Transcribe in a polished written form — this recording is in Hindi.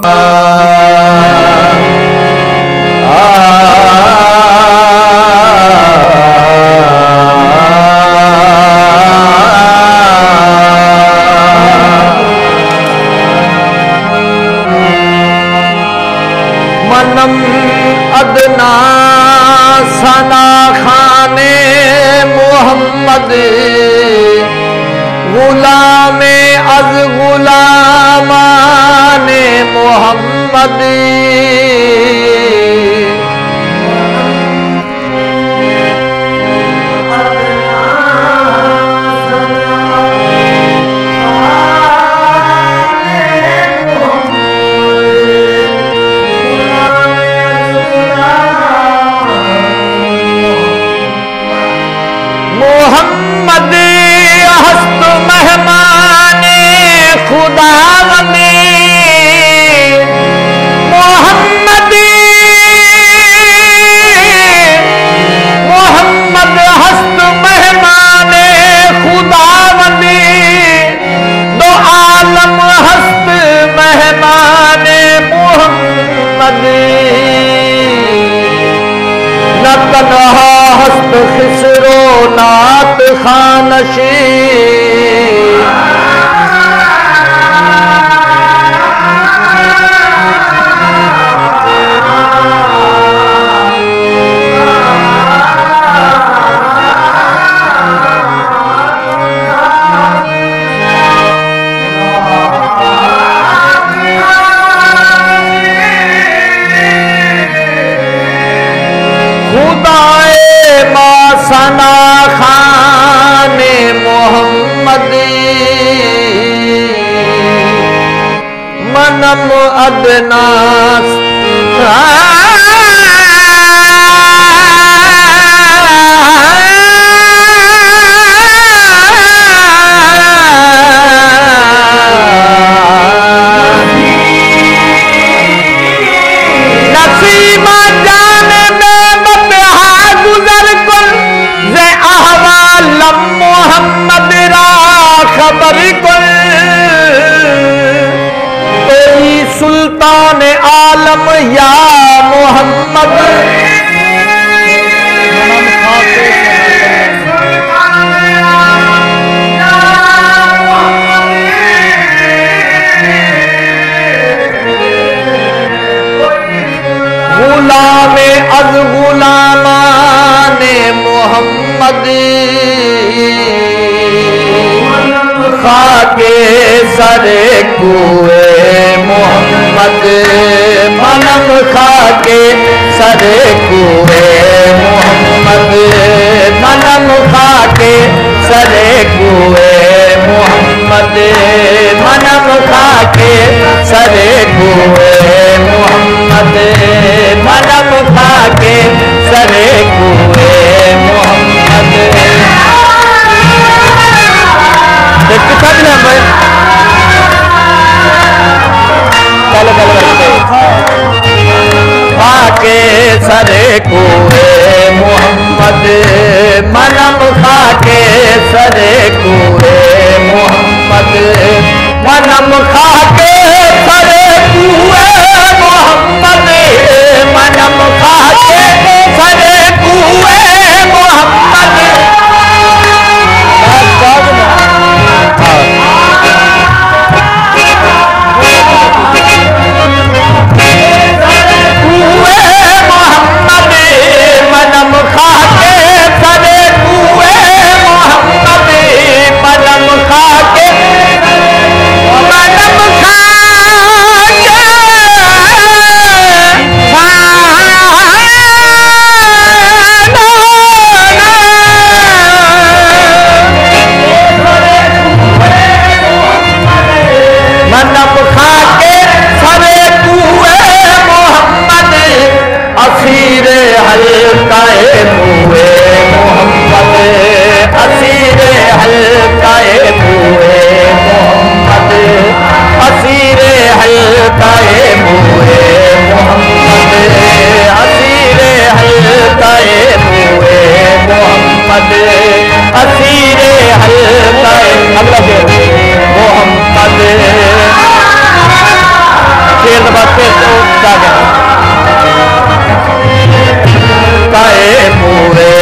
मनम अदना सना खाने मोहम्मद गुलामे अज गुलामाने मोहम्मद मोहम्मद हस्त मेहमाने खुदावंदी मोहम्मद हस्त मेहमाने खुदावंदी दो आलम हस्त मेहमाने मोहम्मद न तन्हा हस्त खिसरो नात खानशी सना खाने मोहम्मद मनम अदनास नसीमा जाने में बतहा गुजर कुल मोहम्मद रा खबर कुल कोई सुल्तान आलम या मोहम्मद गुलामे अज गुलामाने मोहम्मद खाके सरे कुए मोहम्मद मनम खाके सरे कुए मोहम्मद मनम खाके सरे कुए मोहम्मद मनम खाके सरे कुए मोहम्मद मनम खाके सरे कुए मोहम्मद खाके सरे कुए मोहम्मद मनम खाके सरे कुए मोहम्मद मनम खाके सरे कुए मोहम्मद मनम खाके सरे कुए मोहम्मद मनम खाके सरे कुए मोहम्मद मनम खाके बसे तो जग काए पूरे